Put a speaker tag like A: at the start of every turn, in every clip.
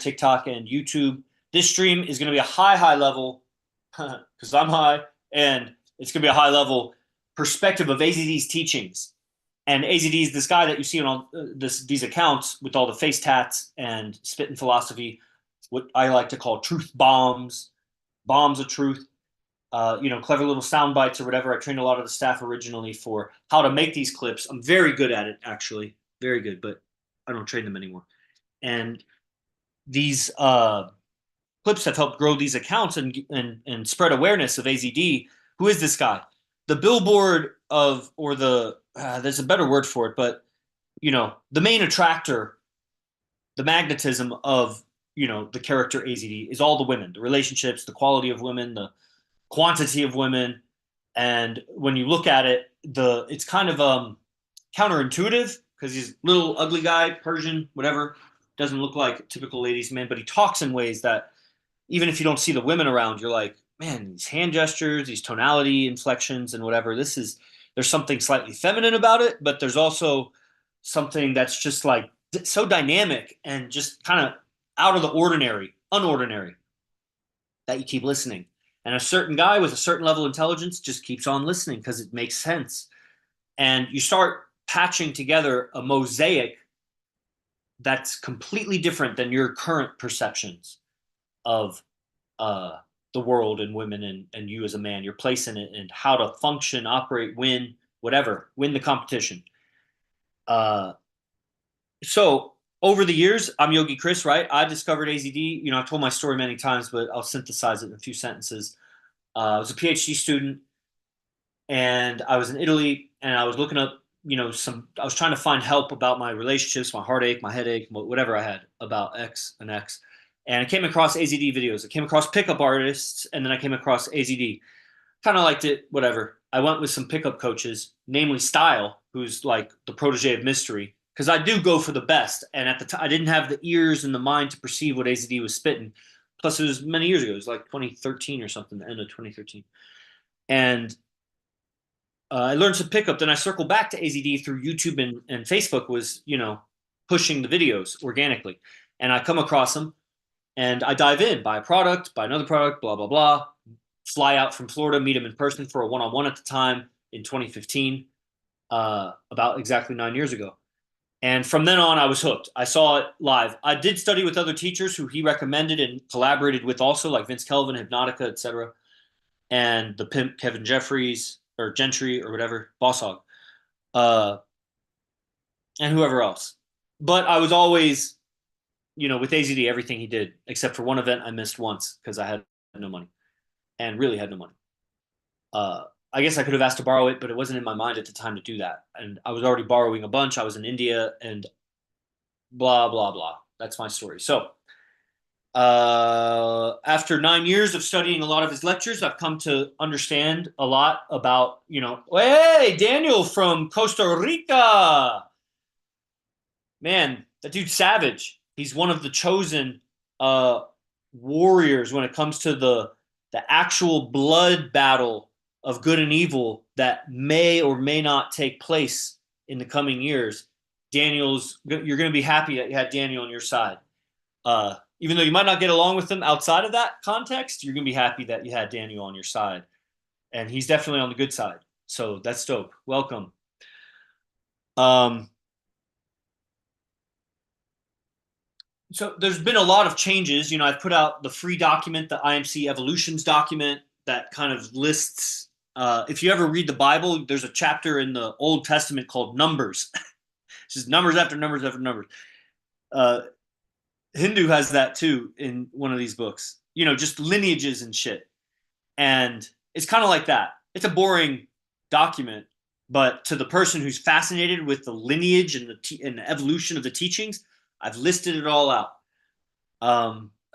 A: TikTok, and YouTube. This stream is going to be a high level because I'm high, and it's going to be a high level perspective of AZD's teachings. And AZD is this guy that you see on all these accounts with all the face tats and spitting philosophy, what I like to call truth bombs, bombs of truth. Clever little sound bites or whatever. I trained a lot of the staff originally for how to make these clips. I'm very good at it, actually, very good, but I don't train them anymore. And these clips have helped grow these accounts and spread awareness of AZD. Who is this guy? The billboard of, or the there's a better word for it, but the main attractor, the magnetism of the character AZD is all the women, the relationships, the quality of women, the quantity of women. And when you look at it, it's kind of counterintuitive because he's a little ugly guy, Persian, whatever, doesn't look like a typical ladies' man, but he talks in ways that even if you don't see the women around, you're like, man, these hand gestures, these tonality inflections and whatever, there's something slightly feminine about it, but there's also something that's just like so dynamic and just kind of out of the ordinary, unordinary, that you keep listening. And a certain guy with a certain level of intelligence just keeps on listening because it makes sense. And you start patching together a mosaic that's completely different than your current perceptions of the world and women and you as a man, your place in it, and how to function, operate, win, whatever, win the competition. So over the years, I'm Yogi Chris, right? I discovered AZD. I've told my story many times, but I'll synthesize it in a few sentences. I was a PhD student, and I was in Italy, and I was looking up, I was trying to find help about my relationships, my heartache, my headache, whatever I had about X and X. And I came across AZD videos. I came across pickup artists, and then I came across AZD. Kind of liked it, whatever. I went with some pickup coaches, namely Style, who's like the protege of Mystery, because I do go for the best. And at the time, I didn't have the ears and the mind to perceive what AZD was spitting. Plus, it was many years ago. It was like 2013 or something, the end of 2013. And I learned some pickup. Then I circled back to AZD through YouTube and Facebook was, pushing the videos organically. And I come across them and I dive in, buy a product, buy another product, blah, blah, blah. Fly out from Florida, meet him in person for a one-on-one at the time in 2015, about exactly 9 years ago. And from then on, I was hooked. I saw it live. I did study with other teachers who he recommended and collaborated with also, like Vince Kelvin, Hypnotica, etc., and the pimp Kevin Jeffries or Gentry or whatever, Boss Hog, and whoever else. But I was always, with AZD, everything he did, except for one event I missed once because I had no money and really had no money. I guess I could have asked to borrow it, but it wasn't in my mind at the time to do that. And I was already borrowing a bunch. I was in India and blah, blah, blah. That's my story. So after 9 years of studying a lot of his lectures, I've come to understand a lot about, hey, Daniel from Costa Rica. Man, that dude's savage. He's one of the chosen warriors when it comes to the actual blood battle of good and evil that may or may not take place in the coming years. You're going to be happy that you had Daniel on your side. Even though you might not get along with him outside of that context, you're going to be happy that you had Daniel on your side. And he's definitely on the good side. So that's dope. Welcome. So there's been a lot of changes. I've put out the free document, the IMC Evolutions document, that kind of lists, if you ever read the Bible, there's a chapter in the Old Testament called Numbers. It's just numbers after numbers after numbers. Hindu has that too in one of these books, just lineages and shit. And it's kind of like that. It's a boring document, but to the person who's fascinated with the lineage and the evolution of the teachings, I've listed it all out.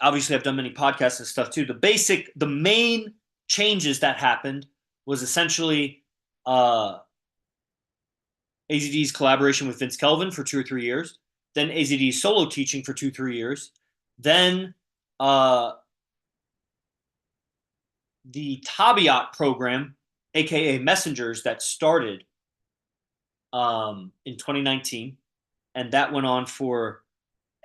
A: Obviously, I've done many podcasts and stuff too. The main changes that happened was essentially AZD's collaboration with Vince Kelvin for 2 or 3 years, then AZD's solo teaching for 2 or 3 years, then the Tabiat program, aka Messengers, that started in 2019, and that went on for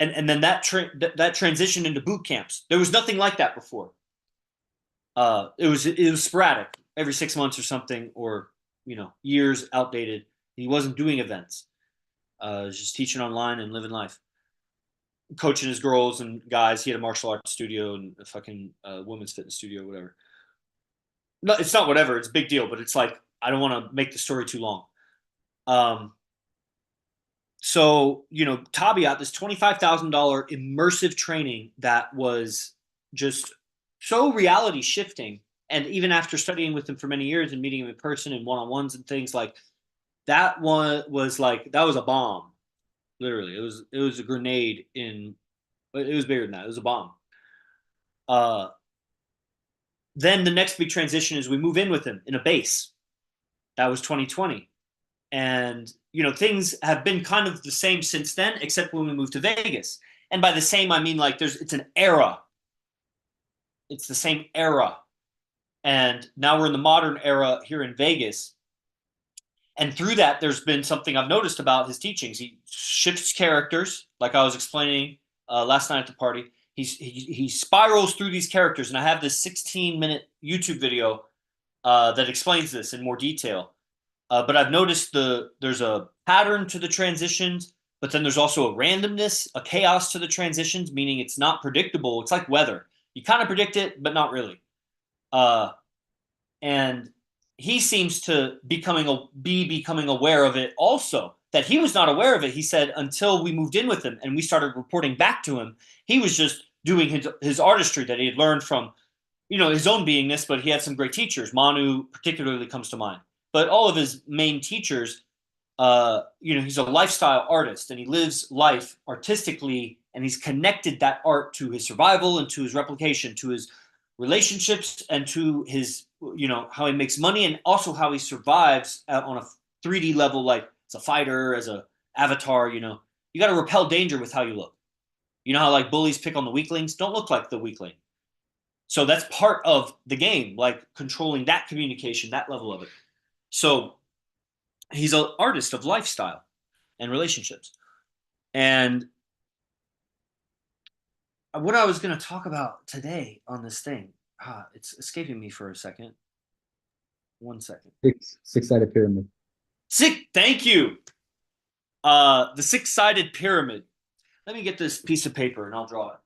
A: And then that transitioned into boot camps. There was nothing like that before. It was sporadic, every 6 months or something, or years outdated. He wasn't doing events. Just teaching online and living life, coaching his girls and guys. He had a martial arts studio and a fucking women's fitness studio, whatever. No, it's not whatever. It's a big deal, but it's like I don't want to make the story too long. So Tabiat, this $25,000 immersive training that was just so reality shifting, and even after studying with him for many years and meeting him in person and one-on-ones and things, like that one was like that was a bomb. Literally, it was a grenade in. It was bigger than that. It was a bomb. Then the next big transition is we move in with him in a base. That was 2020. And, things have been kind of the same since then, except when we moved to Vegas. And by the same, I mean like it's an era. It's the same era. And now we're in the modern era here in Vegas. And through that, there's been something I've noticed about his teachings. He shifts characters, like I was explaining last night at the party. He spirals through these characters, and I have this 16-minute YouTube video that explains this in more detail. But I've noticed there's a pattern to the transitions, but then there's also a randomness, a chaos to the transitions, meaning it's not predictable. It's like weather. You kind of predict it, but not really. And he seems to be becoming aware of it also, that he was not aware of it. He said until we moved in with him and we started reporting back to him, he was just doing his artistry that he had learned from, his own beingness, but he had some great teachers. Manu particularly comes to mind. But all of his main teachers, he's a lifestyle artist and he lives life artistically, and he's connected that art to his survival and to his replication, to his relationships and to his, how he makes money, and also how he survives on a 3D level, like as a fighter, as a avatar. You got to repel danger with how you look. You know how like bullies pick on the weaklings? Don't look like the weakling. So that's part of the game, like controlling that communication, that level of it. So he's an artist of lifestyle and relationships. And what I was going to talk about today on this thing, it's escaping me for a second. 1 second.
B: Six-sided pyramid.
A: Thank you. The six-sided pyramid. Let me get this piece of paper and I'll draw it.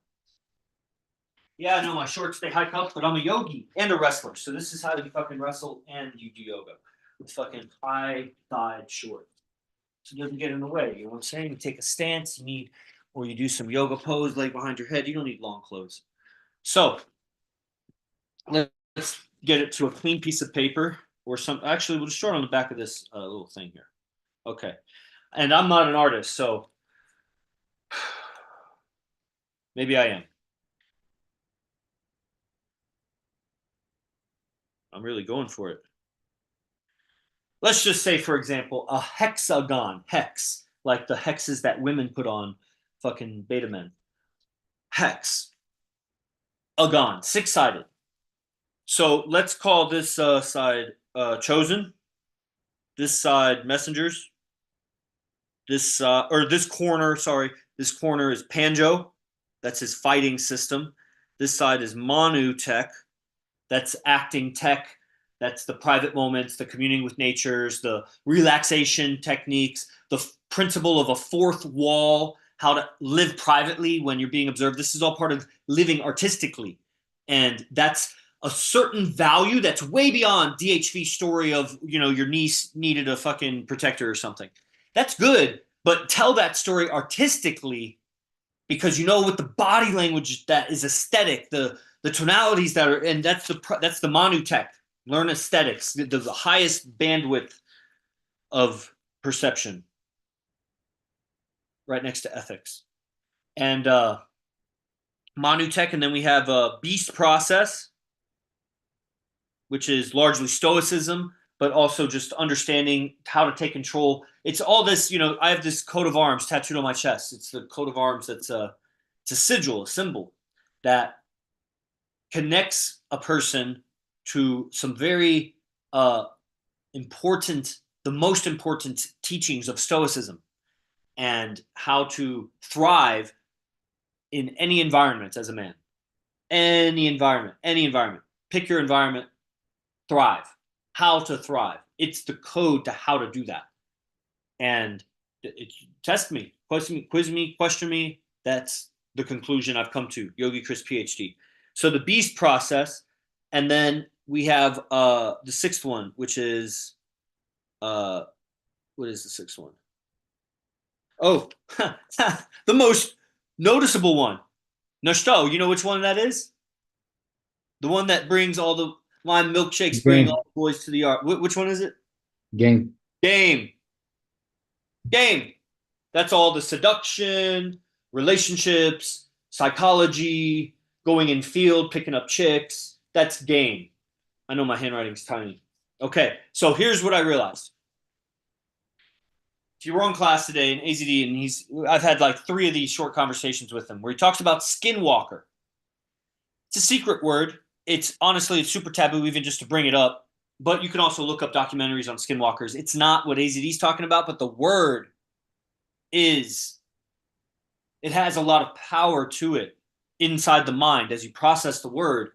A: Yeah, I know my shorts stay high cuffed, but I'm a yogi and a wrestler. So this is how you fucking wrestle and you do yoga with fucking high thighed shorts. So it doesn't get in the way. You know what I'm saying? You take a stance, or you do some yoga pose, leg behind your head. You don't need long clothes. So let's get it to a clean piece of paper or some. Actually, we'll just start on the back of this little thing here. Okay. And I'm not an artist, so maybe I am. I'm really going for it. Let's just say, for example, a hexagon, hex, like the hexes that women put on fucking beta men. Hex. Agon, six-sided. So let's call this side chosen, this side messengers, this corner is Panjo, that's his fighting system. This side is Manu tech, that's acting tech, that's the private moments, the communing with natures, the relaxation techniques, the principle of a fourth wall, how to live privately when you're being observed. This is all part of living artistically. And that's a certain value that's way beyond DHV story of, your niece needed a fucking protector or something. That's good, but tell that story artistically, because with the body language that is aesthetic, the tonalities that are, and that's the Manu tech. Learn aesthetics, the highest bandwidth of perception, right next to ethics. And Manu tech, and then we have beast process, which is largely stoicism, but also just understanding how to take control. It's all this, I have this coat of arms tattooed on my chest. It's the coat of arms that's it's a sigil, a symbol that connects a person to some very important, the most important teachings of stoicism and how to thrive in any environment as a man. Any environment, any environment. Pick your environment, thrive. How to thrive. It's the code to how to do that. And test me, quiz me, question me. That's the conclusion I've come to. Yogi Chris, PhD. So the beast process, and then we have the sixth one, which is what is the sixth one? Oh, the most noticeable one. Nashto, you know which one that is? The one that brings all the lime milkshakes, bring all the boys to the yard. Which one is it?
B: Game.
A: Game. Game. That's all the seduction, relationships, psychology, going in field, picking up chicks. That's game. I know my handwriting's tiny. Okay, so here's what I realized. If you were on class today in AZD, and I've had like 3 of these short conversations with him where he talks about skinwalker. It's a secret word. It's honestly, it's super taboo even just to bring it up. But you can also look up documentaries on skinwalkers. It's not what AZD is talking about, but the word is, it has a lot of power to it inside the mind as you process the word.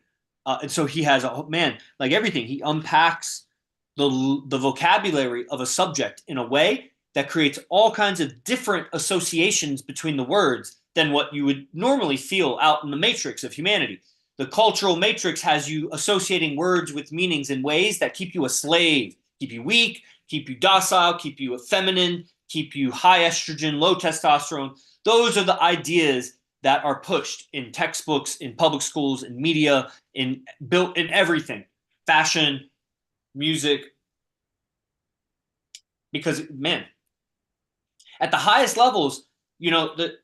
A: And so he has a, man, like everything, he unpacks the vocabulary of a subject in a way that creates all kinds of different associations between the words than what you would normally feel out in the matrix of humanity. The cultural matrix has you associating words with meanings in ways that keep you a slave, keep you weak, keep you docile, keep you feminine, keep you high estrogen, low testosterone. Those are the ideas that are pushed in textbooks, in public schools, in media, in built in everything, fashion, music. Because, man, at the highest levels, you know, the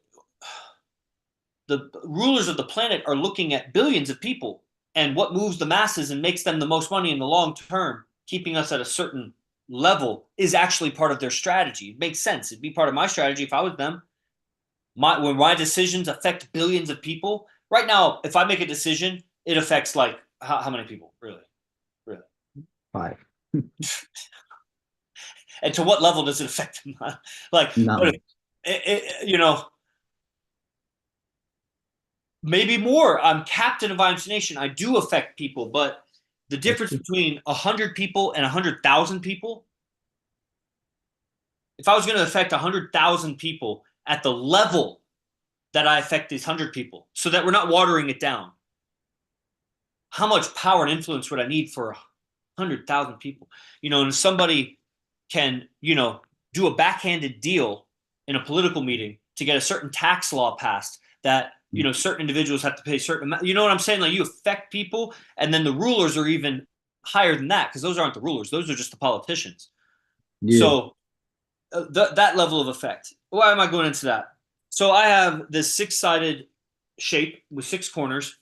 A: rulers of the planet are looking at billions of people and what moves the masses and makes them the most money in the long term, keeping us at a certain level, is actually part of their strategy. It makes sense. It'd be part of my strategy if I was them. When my decisions affect billions of people, right now, if I make a decision, it affects like how many people? Really?
B: 5.
A: And to what level does it affect them? Like,
B: None.
A: you know, maybe more. I'm captain of IMC Nation. I do affect people, but the difference between 100 people and 100,000 people, if I was going to affect 100,000 people at the level that I affect these 100 people, so that we're not watering it down, how much power and influence would I need for 100,000 people? You know, and somebody can, you know, do a backhanded deal in a political meeting to get a certain tax law passed that, you know, certain individuals have to pay certain amount. You know what I'm saying? Like, you affect people, and then the rulers are even higher than that, because those aren't the rulers; those are just the politicians.
B: Yeah.
A: So that level of effect. Why am I going into that? So I have this 6-sided shape with 6 corners,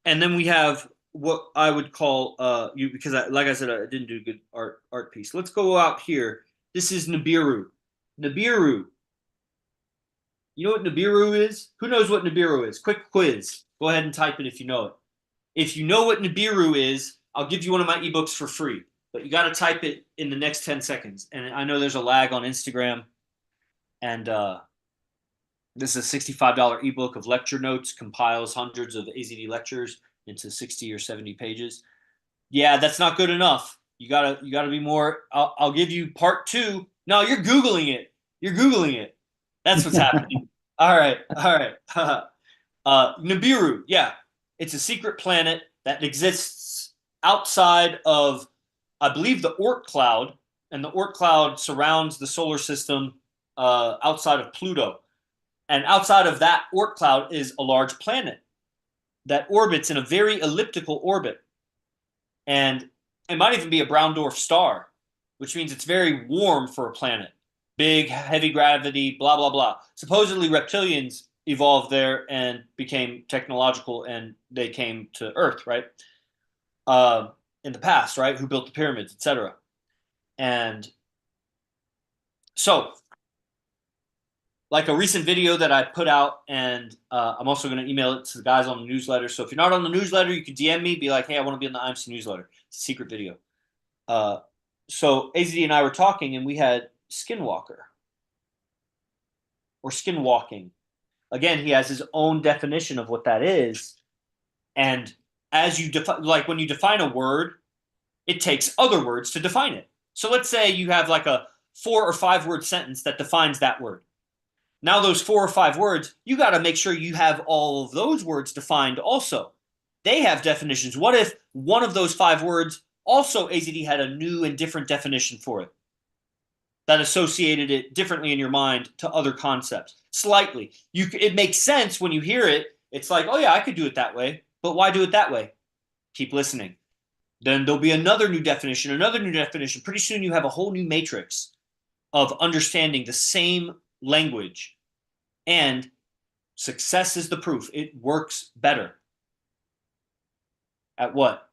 A: and then we have what I would call you, because like I said, I didn't do a good art piece. Let's go out here. This is Nibiru. Nibiru. You know what Nibiru is? Who knows what Nibiru is? Quick quiz. Go ahead and type it if you know it. If you know what Nibiru is, I'll give you one of my ebooks for free. But you got to type it in the next 10 seconds. And I know there's a lag on Instagram. And this is a $65 ebook of lecture notes, compiles hundreds of AZD lectures into 60 or 70 pages. Yeah, that's not good enough. You gotta be more. I'll give you part 2. No, you're Googling it. You're Googling it. That's what's happening. All right. Nibiru, yeah. It's a secret planet that exists outside of, I believe, the Oort cloud, and the Oort cloud surrounds the solar system outside of Pluto. And outside of that Oort cloud is a large planet that orbits in a very elliptical orbit. And it might even be a brown dwarf star, which means it's very warm for a planet. Big, heavy gravity, blah, blah, blah. Supposedly reptilians evolved there and became technological, and they came to Earth, right? In the past, right? Who built the pyramids, etc. And so, like a recent video that I put out, and I'm also going to email it to the guys on the newsletter. So if you're not on the newsletter, you can DM me, be like, hey, I want to be on the IMC newsletter. It's a secret video. So AZD and I were talking, and we had skinwalker or skinwalking. Again, he has his own definition of what that is. And as you define, like when you define a word, it takes other words to define it. So let's say you have like a 4 or 5 word sentence that defines that word. Now those 4 or 5 words, you got to make sure you have all of those words defined also. They have definitions. What if one of those 5 words also AZD had a new and different definition for it that associated it differently in your mind to other concepts? Slightly. It makes sense when you hear it. It's like, oh yeah, I could do it that way. But why do it that way? Keep listening. Then there'll be another new definition, another new definition. Pretty soon you have a whole new matrix of understanding the same language. And success is the proof. It works better. At what?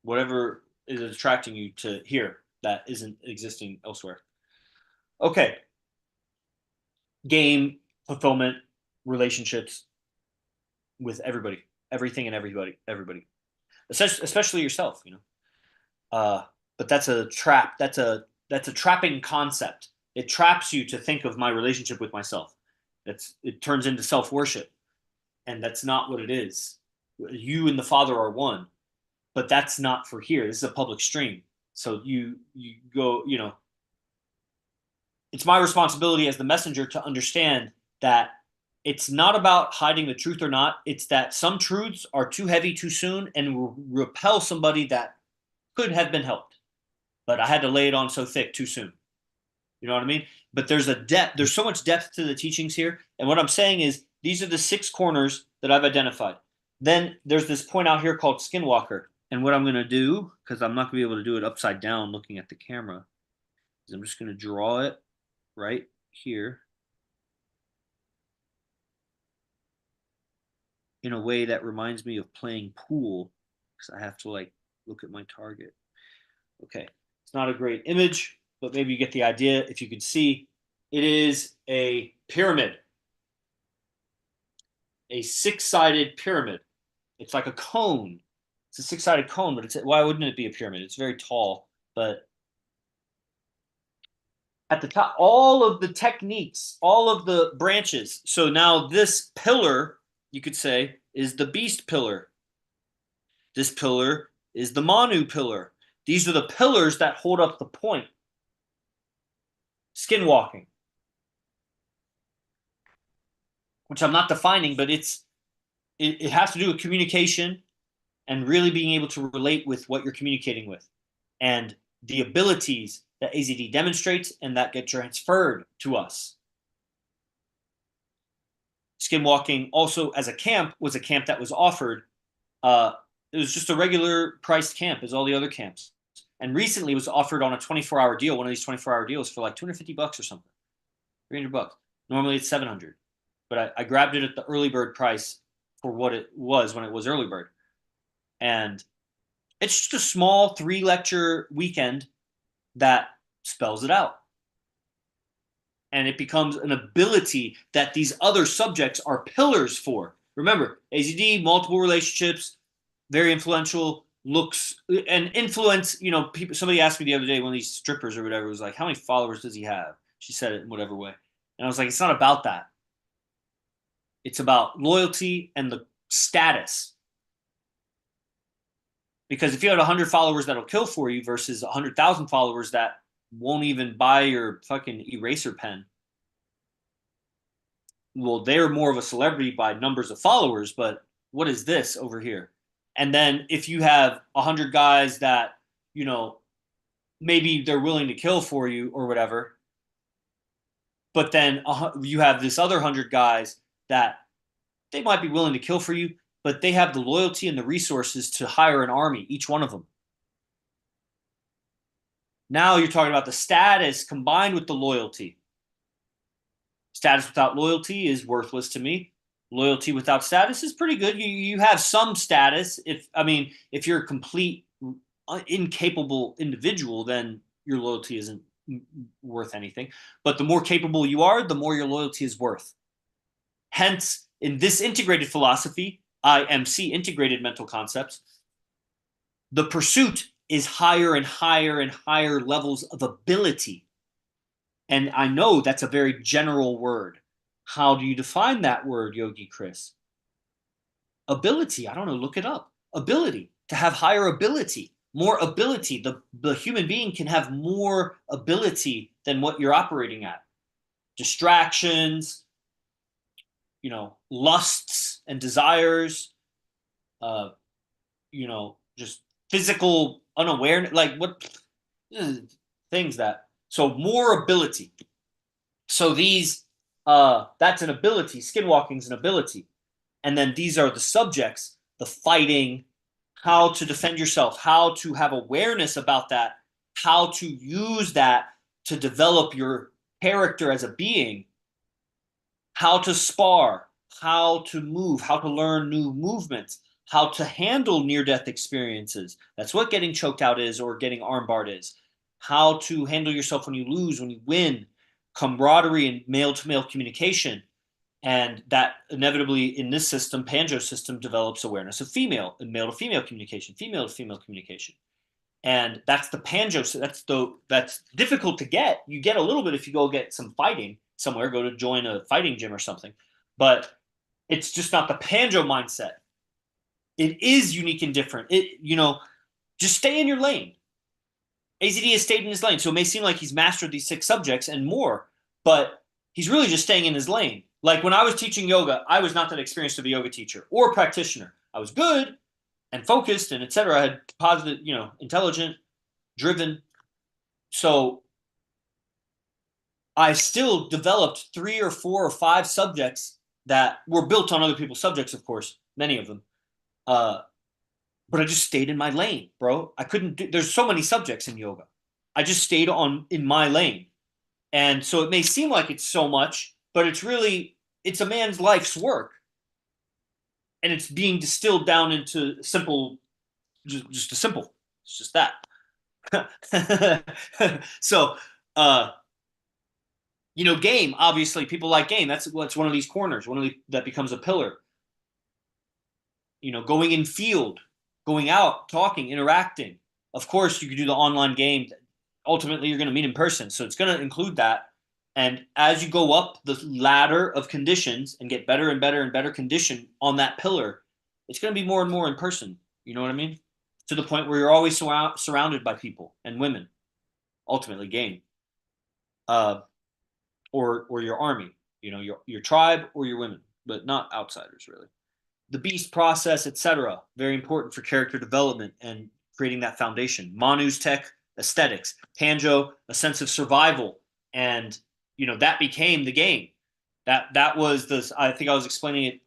A: Whatever is attracting you to here that isn't existing elsewhere. Okay. Game, fulfillment, relationships with everybody, everything and everybody. Especially yourself, you know. But that's a trap. That's a trapping concept. It traps you to think of my relationship with myself. It turns into self-worship, and that's not what it is. You and the Father are one, but that's not for here. This is a public stream, so you go. You know, it's my responsibility as the messenger to understand that it's not about hiding the truth or not. It's that some truths are too heavy too soon and will repel somebody that could have been helped. But I had to lay it on so thick too soon. You know what I mean? But there's a depth. There's so much depth to the teachings here. And what I'm saying is these are the 6 corners that I've identified. Then there's this point out here called Skinwalker. And what I'm going to do, because I'm not going to be able to do it upside down looking at the camera, is I'm just going to draw it right here in a way that reminds me of playing pool, because I have to like look at my target. Okay, it's not a great image, but maybe you get the idea. If you could see, it is a pyramid, a 6-sided pyramid. It's like a cone. It's a 6-sided cone, but why wouldn't it be a pyramid? It's very tall, but at the top, all of the techniques, all of the branches. So now this pillar, you could say, is the beast pillar. This pillar is the Manu pillar. These are the pillars that hold up the point. Skinwalking, which I'm not defining, but it has to do with communication and really being able to relate with what you're communicating with, and the abilities that AZD demonstrates and that get transferred to us. Skinwalking also as a camp was a camp that was offered. It was just a regular priced camp as all the other camps. And recently was offered on a 24-hour deal, one of these 24-hour deals for like $250 or something, $300. Normally it's $700, but I grabbed it at the early bird price for what it was when it was early bird. And it's just a small 3-lecture weekend that spells it out. And it becomes an ability that these other subjects are pillars for. Remember, AZD, multiple relationships, very influential, looks and influence. You know, people. Somebody asked me the other day, one of these strippers or whatever, was like, how many followers does he have? She said it in whatever way. And I was like, it's not about that. It's about loyalty and the status. Because if you had 100 followers that'll kill for you versus 100,000 followers that won't even buy your fucking eraser pen, well, they're more of a celebrity by numbers of followers, but what is this over here? And then if you have 100 guys that, you know, maybe they're willing to kill for you or whatever, but then you have this other 100 guys that they might be willing to kill for you, but they have the loyalty and the resources to hire an army, each one of them. Now you're talking about the status combined with the loyalty. Status without loyalty is worthless to me. Loyalty without status is pretty good. You have some status. If you're a complete incapable individual, then your loyalty isn't worth anything. But the more capable you are, the more your loyalty is worth. Hence, in this integrated philosophy, IMC, integrated mental concepts, the pursuit is higher and higher and higher levels of ability. And I know that's a very general word, How do you define that word, Yogi Chris? Ability. I don't know. Look it up. Ability. To have higher ability, more ability. The human being can have more ability than what you're operating at. Distractions, lusts and desires, just physical unawareness, like what things that. So more ability. So these, that's an ability. Skinwalking is an ability. And then these are the subjects, the fighting, how to defend yourself, how to have awareness about that, how to use that to develop your character as a being, how to spar, how to move, how to learn new movements, how to handle near-death experiences. That's what getting choked out is, or getting armbarred is. How to handle yourself when you lose, when you win, camaraderie and male-to-male communication. And that inevitably in this system, Panjo system, develops awareness of female and male-to-female communication, female-to-female communication. And that's the Panjo. So that's difficult to get. You get a little bit if you go get some fighting somewhere, go to join a fighting gym or something. But it's just not the Panjo mindset. It is unique and different. Just stay in your lane. AZD has stayed in his lane. So it may seem like he's mastered these 6 subjects and more, but he's really just staying in his lane. Like when I was teaching yoga, I was not that experienced of a yoga teacher or a practitioner. I was good and focused and etc. I had positive, intelligent, driven. So I still developed 3 or 4 or 5 subjects that were built on other people's subjects, of course, many of them. But I just stayed in my lane, bro. I couldn't do, there's so many subjects in yoga. I just stayed in my lane. And so it may seem like it's so much, but it's a man's life's work. And it's being distilled down into simple, just a simple, it's just that. So, game, obviously people like game. That's one of these corners, that becomes a pillar. Going in field, going out, talking, interacting. Of course, you could do the online game. Ultimately, you're going to meet in person. So it's going to include that. And as you go up the ladder of conditions and get better and better and better condition on that pillar, it's going to be more and more in person. You know what I mean? To the point where you're always surrounded by people and women. Ultimately, game. Or your army. Your tribe or your women, but not outsiders really. The beast process, etc. Very important for character development and creating that foundation. Manu's tech, aesthetics. Panjo, a sense of survival. And, that became the game. That was I think I was explaining it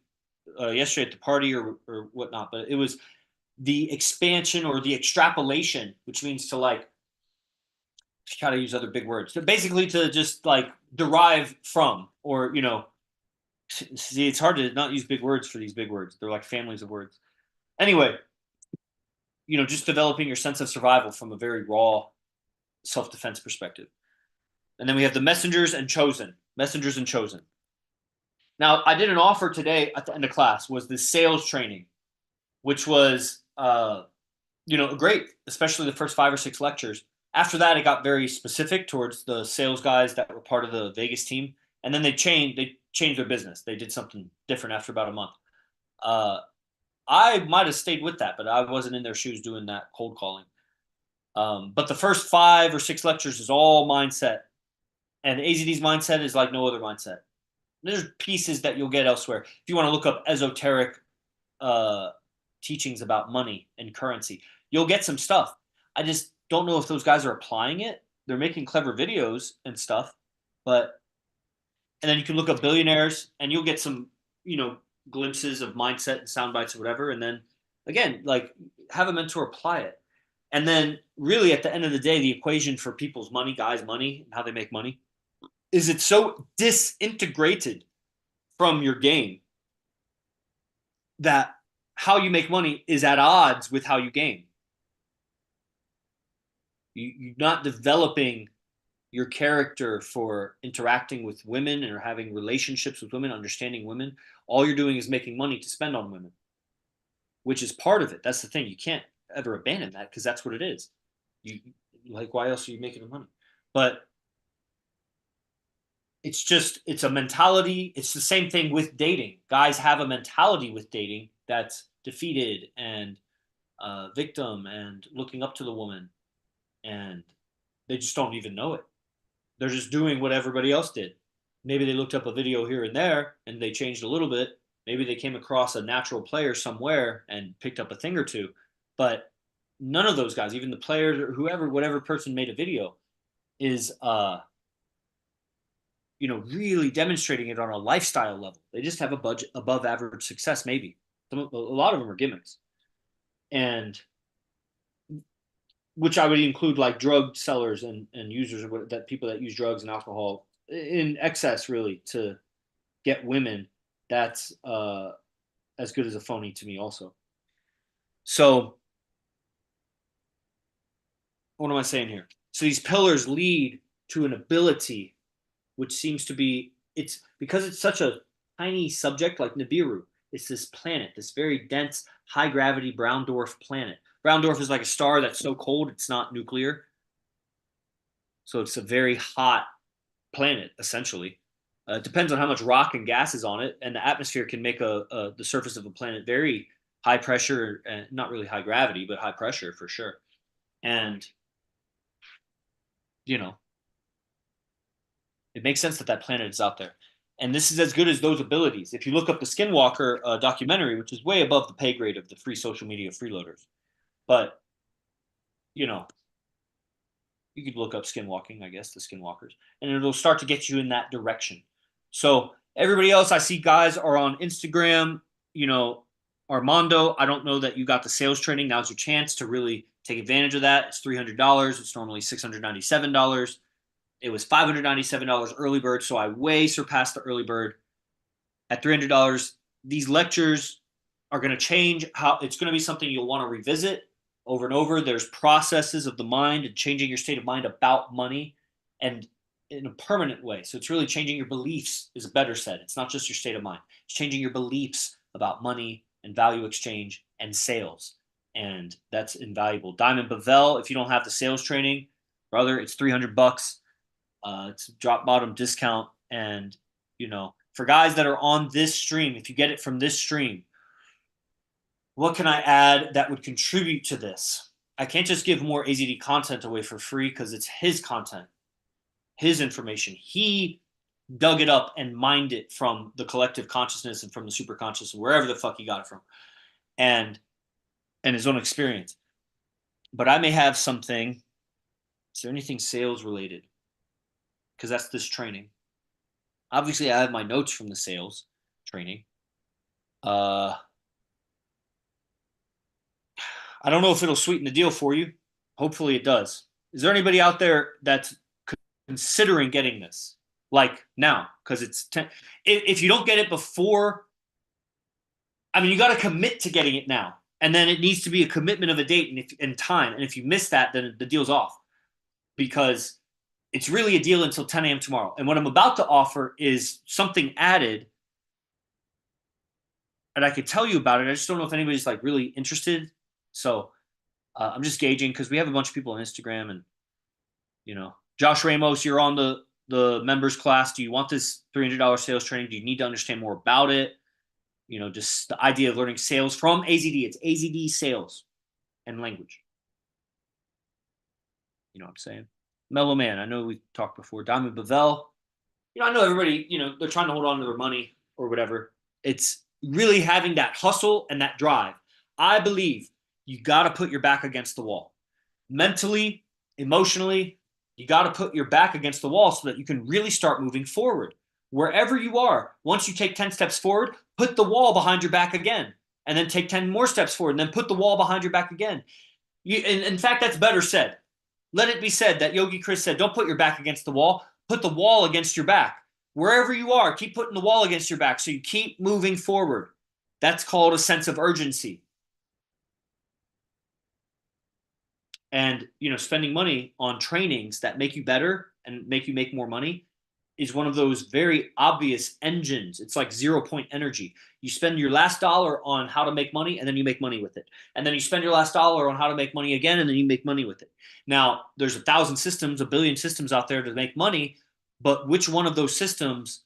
A: yesterday at the party or whatnot, but it was the expansion or the extrapolation, which means to gotta use other big words. So basically to just derive from, or, see, it's hard to not use big words for these big words. They're like families of words. Anyway, just developing your sense of survival from a very raw self-defense perspective. And then we have the messengers and chosen. Messengers and chosen. Now, I did an offer today at the end of class, was the sales training, which was, great, especially the first 5 or 6 lectures. After that, it got very specific towards the sales guys that were part of the Vegas team. And then they changed their business. They did something different after about a month. I might have stayed with that, but I wasn't in their shoes doing that cold calling. But the first 5 or 6 lectures is all mindset. And AZD's mindset is like no other mindset. There's pieces that you'll get elsewhere. If you want to look up esoteric teachings about money and currency, you'll get some stuff. I just don't know if those guys are applying it. They're making clever videos and stuff, and then you can look up billionaires and you'll get some, glimpses of mindset and sound bites or whatever. And then again, have a mentor apply it. And then really at the end of the day, the equation for people's money, guys' money, and how they make money, is it's so disintegrated from your game that how you make money is at odds with how you game. You're not developing your character for interacting with women or having relationships with women, understanding women. All you're doing is making money to spend on women, which is part of it. That's the thing. You can't ever abandon that because that's what it is. Why else are you making the money? But it's a mentality. It's the same thing with dating. Guys have a mentality with dating that's defeated and victim and looking up to the woman, and they just don't even know it. They're just doing what everybody else did. Maybe they looked up a video here and there and they changed a little bit. Maybe they came across a natural player somewhere and picked up a thing or two. But none of those guys, even the players or whoever, whatever person made a video, is really demonstrating it on a lifestyle level. They just have a budget above average success, maybe. A lot of them are gimmicks. And which I would include like drug sellers and users, that people that use drugs and alcohol in excess, really, to get women. That's as good as a phony to me also. So what am I saying here? So these pillars lead to an ability, which seems to be, it's because it's such a tiny subject like Nibiru. It's this planet, this very dense, high gravity brown dwarf planet. Brown dwarf is like a star that's so cold it's not nuclear. So it's a very hot planet, essentially. It depends on how much rock and gas is on it, and the atmosphere can make the surface of a planet very high pressure, and not really high gravity, but high pressure for sure. And it makes sense that that planet is out there. And this is as good as those abilities. If you look up the Skinwalker documentary, which is way above the pay grade of the free social media freeloaders, but you could look up skinwalking, I guess, the Skinwalkers, and it'll start to get you in that direction. So everybody else I see, guys, are on Instagram. Armando, I don't know that you got the sales training. Now's your chance to really take advantage of that. It's $300. It's normally $697. It was $597 early bird, so I way surpassed the early bird. At $300, these lectures are going to change. It's going to be something you'll want to revisit over and over. There's processes of the mind and changing your state of mind about money, and in a permanent way. So it's really changing your beliefs, is better said. It's not just your state of mind. It's changing your beliefs about money and value exchange and sales. And that's invaluable. Diamond Bavel, if you don't have the sales training, brother, it's $300. It's a drop bottom discount. And, for guys that are on this stream, if you get it from this stream, what can I add that would contribute to this? I can't just give more AZD content away for free because it's his content, his information. He dug it up and mined it from the collective consciousness and from the super conscious, wherever the fuck he got it from, and his own experience. But I may have something. Is there anything sales related? Because that's this training. Obviously, I have my notes from the sales training. I don't know if it'll sweeten the deal for you. Hopefully it does. Is there anybody out there that's considering getting this? Like now, because it's if you don't get it before, you got to commit to getting it now. And then it needs to be a commitment of a date and time. And if you miss that, then the deal's off. Because it's really a deal until 10 a.m. tomorrow. And what I'm about to offer is something added. And I could tell you about it. I just don't know if anybody's like really interested. So I'm just gauging because we have a bunch of people on Instagram and, Josh Ramos, you're on the members class. Do you want this $300 sales training? Do you need to understand more about it? Just the idea of learning sales from AZD. It's AZD sales and language. You know what I'm saying? Mellow Man, I know we talked before. Diamond Bavel, I know everybody, they're trying to hold on to their money or whatever. It's really having that hustle and that drive. I believe you got to put your back against the wall. Mentally, emotionally, you got to put your back against the wall so that you can really start moving forward. Wherever you are, once you take 10 steps forward, put the wall behind your back again, and then take 10 more steps forward, and then put the wall behind your back again. In fact, that's better said. Let it be said that Yogi Chris said, don't put your back against the wall, put the wall against your back. Wherever you are, keep putting the wall against your back so you keep moving forward. That's called a sense of urgency. And, spending money on trainings that make you better and make you make more money is one of those very obvious engines. It's like 0-point energy. You spend your last dollar on how to make money, and then you make money with it. And then you spend your last dollar on how to make money again, and then you make money with it. Now, there's 1,000 systems, 1 billion systems out there to make money, But which one of those systems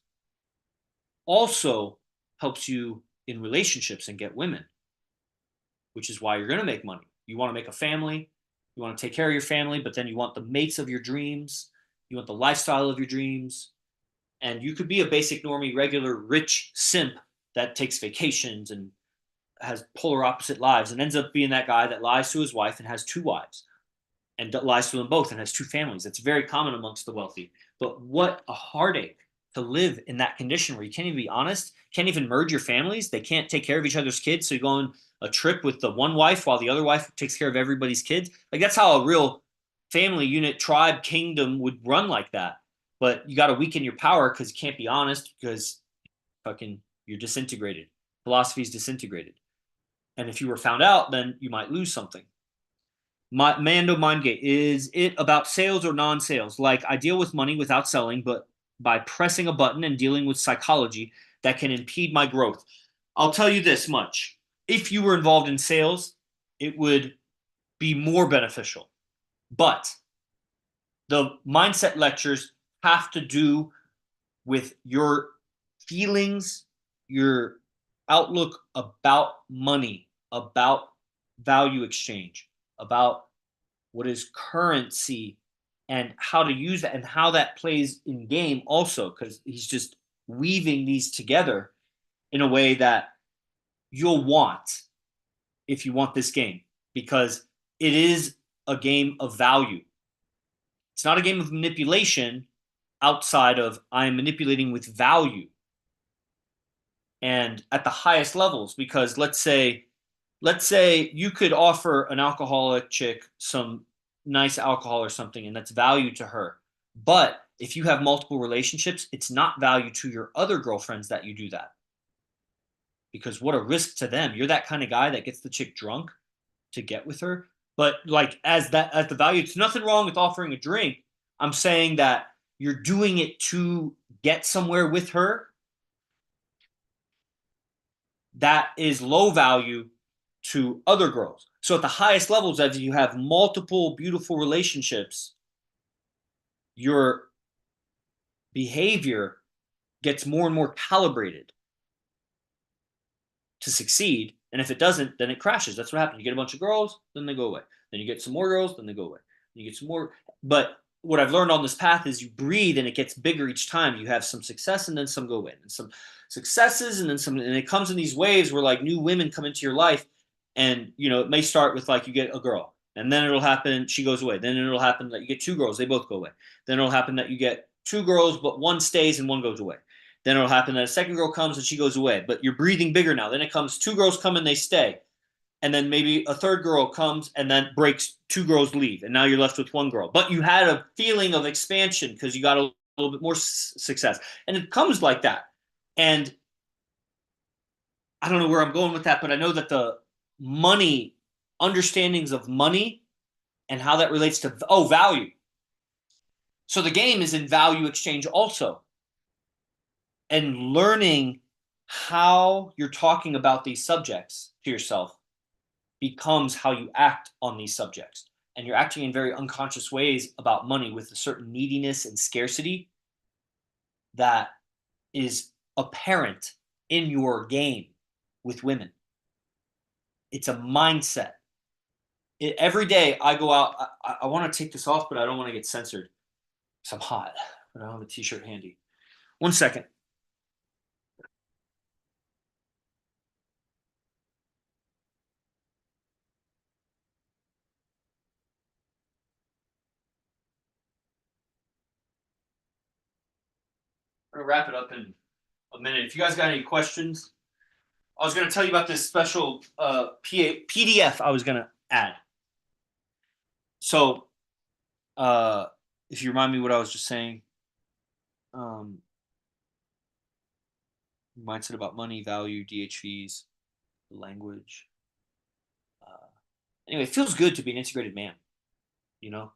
A: also helps you in relationships and get women, which is why you're going to make money. You want to make a family, you want to take care of your family, but then you want the mates of your dreams, you want the lifestyle of your dreams. And you could be a basic normie, regular, rich simp that takes vacations and has polar opposite lives and ends up being that guy that lies to his wife and has two wives and lies to them both and has two families. It's very common amongst the wealthy. But what a heartache to live in that condition where you can't even be honest, can't even merge your families. They can't take care of each other's kids. So you go on a trip with the one wife while the other wife takes care of everybody's kids. Like that's how a real family unit, tribe, kingdom would run like that. But you got to weaken your power because you can't be honest because fucking you're disintegrated. Philosophy is disintegrated. And if you were found out, then you might lose something. Mando Mindgate, is it about sales or non-sales? Like I deal with money without selling, but by pressing a button and dealing with psychology that can impede my growth. I'll tell you this much. If you were involved in sales, it would be more beneficial. But the mindset lectures have to do with your feelings, your outlook about money, about value exchange, about what is currency and how to use that and how that plays in game also, because he's just weaving these together in a way that you'll want if you want this game, because it is a game of value. It's not a game of manipulation outside of I am manipulating with value and at the highest levels, because let's say you could offer an alcoholic chick some nice alcohol or something and that's value to her. But if you have multiple relationships, it's not value to your other girlfriends that you do that. Because what a risk to them. You're that kind of guy that gets the chick drunk to get with her. But like as the value, it's nothing wrong with offering a drink. I'm saying that you're doing it to get somewhere with her. That is low value to other girls. So at the highest levels, as you have multiple beautiful relationships, your behavior gets more and more calibrated to succeed. And if it doesn't, then it crashes. That's what happens. You get a bunch of girls, then they go away. Then you get some more girls, then they go away. Then you get some more. But what I've learned on this path is you breathe and it gets bigger each time. You have some success and then some go away. And some successes and then some. And it comes in these waves where like new women come into your life. And, you know, it may start with like you get a girl. And then it'll happen, she goes away. Then it'll happen that you get two girls, they both go away. Then it'll happen that you get two girls, but one stays and one goes away. Then it'll happen that a second girl comes and she goes away. But you're breathing bigger now. Then it comes, two girls come and they stay. And then maybe a third girl comes and then breaks, two girls leave. And now you're left with one girl. But you had a feeling of expansion because you got a little bit more success. And it comes like that. And I don't know where I'm going with that, but I know that the money, understandings of money and how that relates to, value. So the game is in value exchange also. And learning how you're talking about these subjects to yourself becomes how you act on these subjects. And you're acting in very unconscious ways about money with a certain neediness and scarcity that is apparent in your game with women. It's a mindset. Every day I go out, I want to take this off, but I don't want to get censored because I'm hot. But I don't have a t-shirt handy. 1 second. I'm going to wrap it up in a minute. If you guys got any questions, I was going to tell you about this special PDF I was going to add. So, if you remind me what I was just saying, mindset about money, value, DHVs, language. Anyway, it feels good to be an integrated man. You know,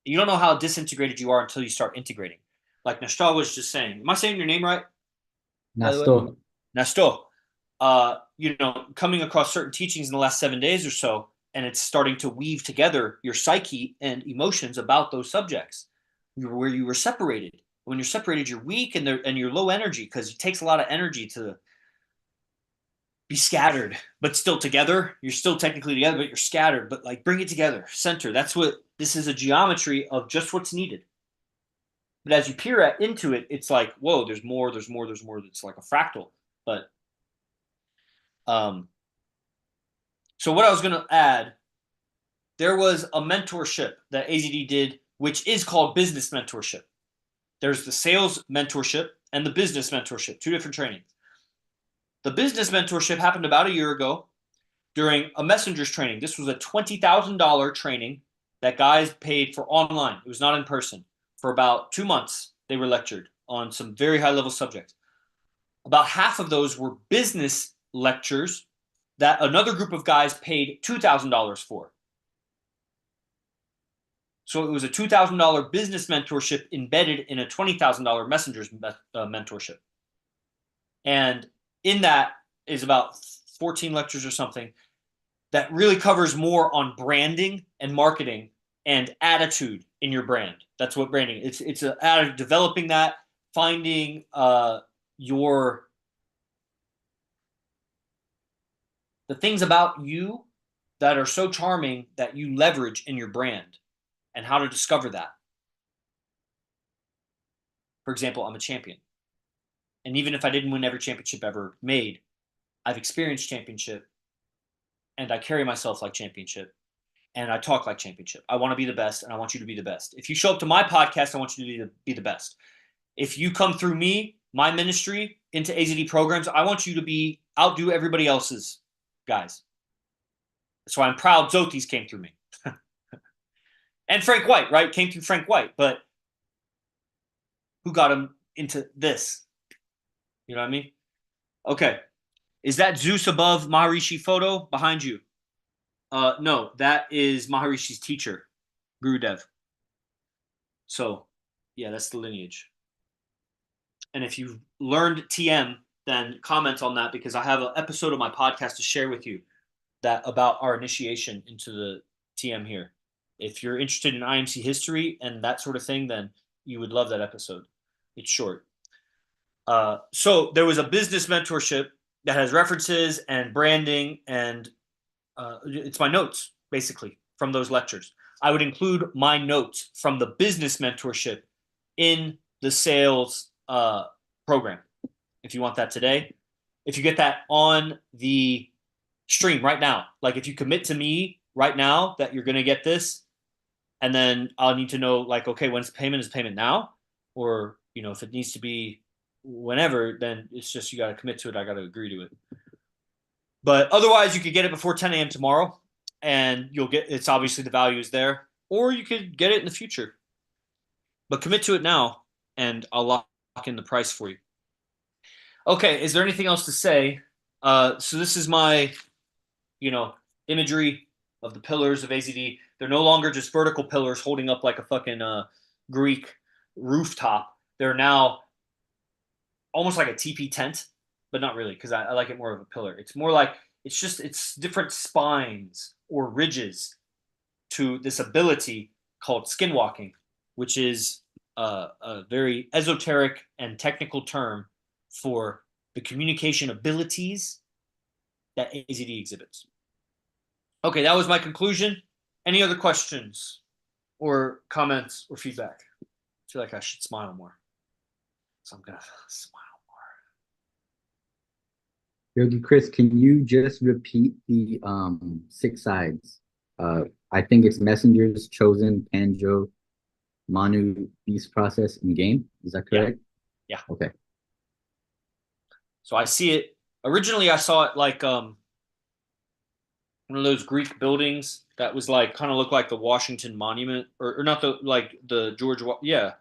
A: you don't know how disintegrated you are until you start integrating. Like Nashta was just saying. Am I saying your name right?
B: Nasto.
A: Nasto. You know, coming across certain teachings in the last 7 days or so, and it's starting to weave together your psyche and emotions about those subjects where you were separated. When you're separated, you're weak and you're low energy because it takes a lot of energy to be scattered, but still together. You're still technically together, but you're scattered. But like bring it together, center. That's what this is, a geometry of just what's needed. But as you peer into it, it's like, whoa, there's more, there's more, there's more. It's like a fractal. But so what I was going to add, there was a mentorship that AZD did, which is called business mentorship. There's the sales mentorship and the business mentorship, two different trainings. The business mentorship happened about a year ago during a messenger's training. This was a $20,000 training that guys paid for online. It was not in person. For about 2 months, they were lectured on some very high-level subjects. About half of those were business lectures that another group of guys paid $2,000 for. So it was a $2,000 business mentorship embedded in a $20,000 messenger's mentorship. And in that is about 14 lectures or something that really covers more on branding and marketing and attitude in your brand. That's what branding is. It's a developing that, finding your the things about you that are so charming that you leverage in your brand and how to discover that. For example, I'm a champion. And even if I didn't win every championship ever made, I've experienced championship and I carry myself like championship and I talk like championship. I want to be the best and I want you to be the best. If you show up to my podcast, I want you to be the best. If you come through me, my ministry into AZD programs, I want you to outdo everybody else's guys. That's why I'm proud Zotis came through me. And Frank White, right? Came through Frank White. But who got him into this? You know what I mean? Okay. Is that Zeus above Maharishi photo behind you? No, that is Maharishi's teacher, Gurudev. So, yeah, that's the lineage. And if you've learned TM, then comment on that because I have an episode of my podcast to share with you that about our initiation into the TM here. If you're interested in IMC history and that sort of thing, then you would love that episode. It's short. So there was a business mentorship that has references and branding, and it's my notes, basically, from those lectures. I would include my notes from the business mentorship in the sales program, if you want that today. If you get that on the stream right now, like if you commit to me right now that you're going to get this, and then I'll need to know, like, okay, when's the payment? Is payment now? Or, you know, if it needs to be whenever, then it's just you got to commit to it. I got to agree to it. But otherwise, you could get it before 10 a.m. tomorrow, and you'll get it's obviously the value is there, or you could get it in the future. But commit to it now, and I'll lock in the price for you. Okay, is there anything else to say? So this is my, imagery of the pillars of AZD. They're no longer just vertical pillars holding up like a fucking Greek rooftop. They're now almost like a TP tent, but not really, because I like it more of a pillar. It's more like it's different spines or ridges to this ability called skinwalking, which is a very esoteric and technical term for the communication abilities that AZD exhibits. Okay, that was my conclusion. Any other questions or comments or feedback? I feel like I should smile more. So I'm going to smile more.
B: Yogi Chris, can you just repeat the 6 sides? I think it's messengers, chosen, Panjo, Manu, beast process, and game. Is that correct?
A: Yeah.
B: Okay.
A: So I see it. Originally, I saw it like one of those Greek buildings that was like kind of looked like the Washington Monument, or not the George. Yeah.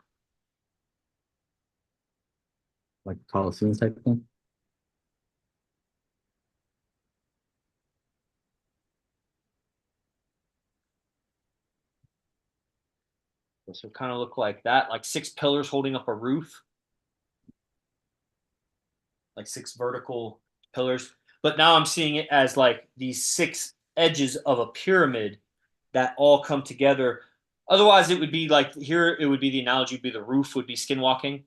B: Like Coliseum type thing?
A: So it kind of looked like that, like 6 pillars holding up a roof, like 6 vertical pillars. But now I'm seeing it as like these 6 edges of a pyramid that all come together Otherwise, it would be like here. It would be the analogy would be the roof would be skinwalking.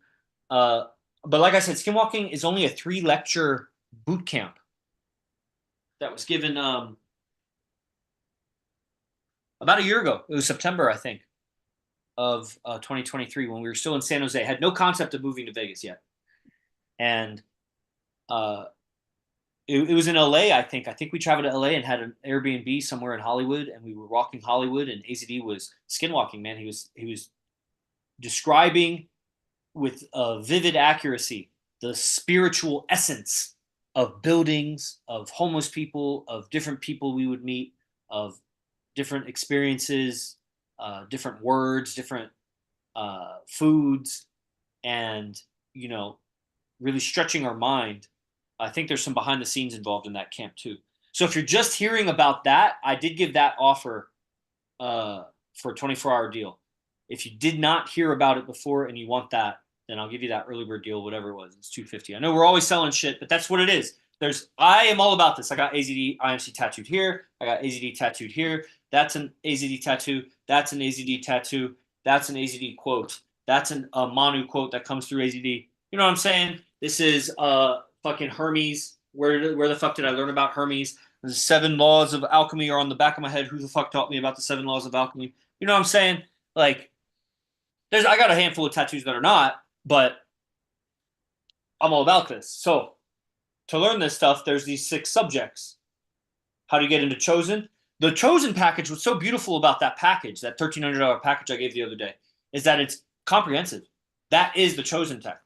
A: Uh, but like I said, skinwalking is only a 3 lecture boot camp that was given about a year ago. It was September, I think, of 2023 when we were still in San Jose. Had no concept of moving to Vegas yet, and uh, it was in LA. I think. I think we traveled to LA and had an Airbnb somewhere in Hollywood, and we were walking Hollywood, and AZD was skinwalking. Man, he was describing with vivid accuracy the spiritual essence of buildings, of homeless people, of different people we would meet, of different experiences, different words, different foods, and really stretching our mind. I think there's some behind the scenes involved in that camp too. So if you're just hearing about that, I did give that offer for a 24-hour deal. If you did not hear about it before and you want that, then I'll give you that early bird deal, whatever it was. It's $250. I know we're always selling shit, but that's what it is. I am all about this. I got AZD IMC tattooed here. I got AZD tattooed here. That's an AZD tattoo. That's an AZD tattoo. That's an AZD quote. That's a Manu quote that comes through AZD. You know what I'm saying? This is fucking Hermes. Where the fuck did I learn about Hermes? The 7 laws of alchemy are on the back of my head. Who the fuck taught me about the 7 laws of alchemy? You know what I'm saying? Like, I got a handful of tattoos that are not, but I'm all about this. So to learn this stuff, there's these 6 subjects. How do you get into Chosen? The Chosen package, what's so beautiful about that package, that $1,300 package I gave the other day, is that it's comprehensive. That is the Chosen tech.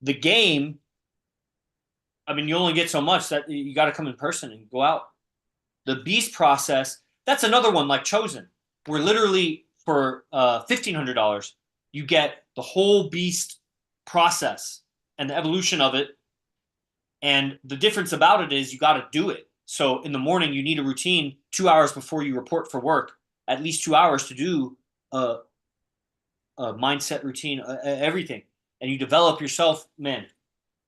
A: The game, I mean, you only get so much that you got to come in person and go out. The Beast process, that's another one like Chosen, where literally for $1,500, you get the whole Beast process and the evolution of it. And the difference about it is you got to do it. So in the morning, you need a routine 2 hours before you report for work, at least 2 hours to do a mindset routine, everything. And you develop yourself, man,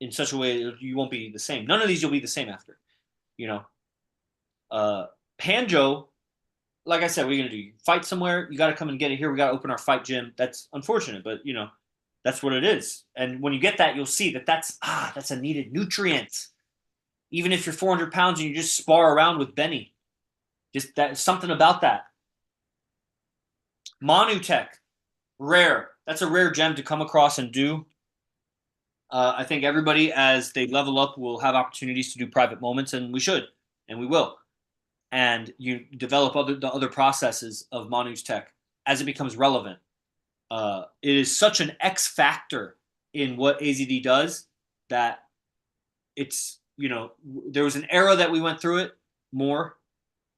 A: in such a way that you won't be the same. None of these you'll be the same after, Panjo, like I said, what are you going to do? You fight somewhere, you got to come and get it here. We got to open our fight gym. That's unfortunate, but, that's what it is. And when you get that, you'll see that that's a needed nutrient. Even if you're 400 pounds and you just spar around with Benny, just that something about that. Manu Tech, rare. That's a rare gem to come across and do. I think everybody, as they level up, will have opportunities to do private moments, and we should, and we will. And you develop the other processes of Manu's tech as it becomes relevant. It is such an X factor in what AZD does that it's, there was an era that we went through it more,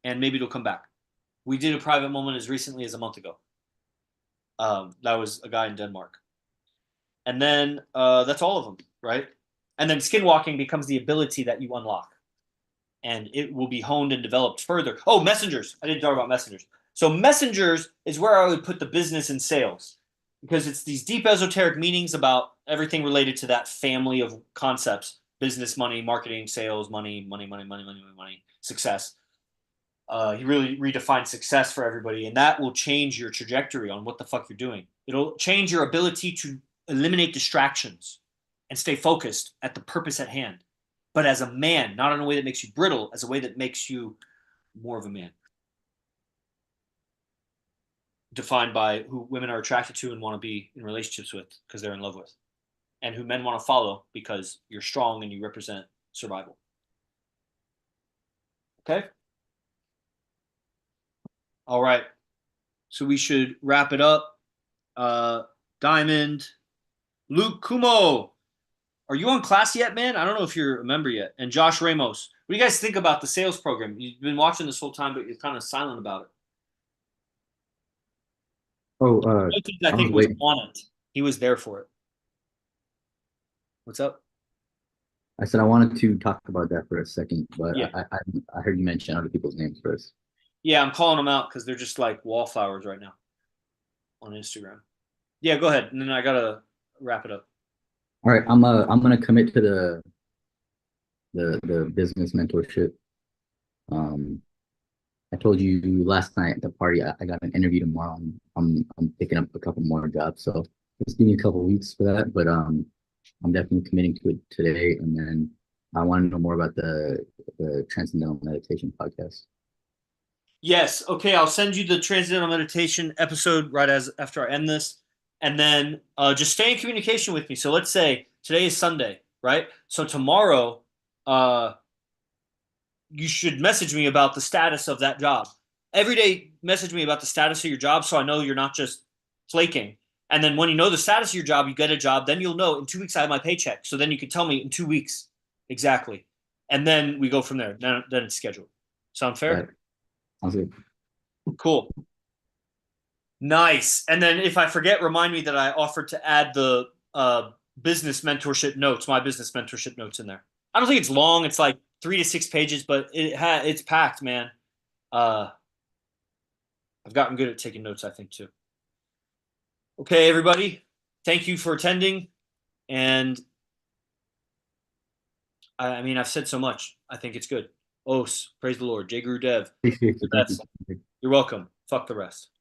A: and maybe it'll come back. We did a private moment as recently as a month ago. That was a guy in Denmark. And then that's all of them, right? And then skinwalking becomes the ability that you unlock. And it will be honed and developed further. Oh, messengers. I didn't talk about messengers. So messengers is where I would put the business and sales, because it's these deep esoteric meanings about everything related to that family of concepts: business, money, marketing, sales, money, success. He really redefined success for everybody, and that will change your trajectory on what the fuck you're doing. It'll change your ability to eliminate distractions and stay focused at the purpose at hand, but as a man, not in a way that makes you brittle, as a way that makes you more of a man. Defined by who women are attracted to and want to be in relationships with because they're in love with, and who men want to follow because you're strong and you represent survival. Okay? All right. So we should wrap it up. Diamond, Luke Kumo, are you on class yet, man? I don't know if you're a member yet. And Josh Ramos, what do you guys think about the sales program? You've been watching this whole time, but you're kind of silent about it.
B: Oh,
A: I think was on it. He was there for it. What's up?
B: I said I wanted to talk about that for a second, but
A: Yeah.
B: I heard you mention other people's names first.
A: Yeah, I'm calling them out because they're just like wallflowers right now on Instagram. Yeah, go ahead, and then I gotta wrap it up.
B: All right, I'm gonna commit to the business mentorship. I told you last night at the party, I got an interview tomorrow. I'm picking up a couple more jobs, so just give me a couple weeks for that. But I'm definitely committing to it today, and then I want to know more about the Transcendental Meditation podcast.
A: Yes. Okay. I'll send you the transcendental meditation episode right as after I end this, and then just stay in communication with me. So let's say today is Sunday, right? So tomorrow, uh, you should message me about the status of that job. Every day, message me about the status of your job, so I know you're not just flaking. And then when you know the status of your job, you get a job. Then you'll know in 2 weeks I have my paycheck. So then you can tell me in 2 weeks exactly, and then we go from there. Then it's scheduled. Sound fair?
B: Right. Sounds good.
A: Cool. Nice. And then if I forget, remind me that I offered to add the business mentorship notes, my business mentorship notes in there. I don't think it's long. It's like 3 to 6 pages, but it's packed, man. I've gotten good at taking notes, I think, too. Okay, everybody. Thank you for attending. And I mean, I've said so much. I think it's good. Os, praise the Lord. Jay Guru Dev.
B: Appreciate it. Thank you.
A: You're welcome. Fuck the rest.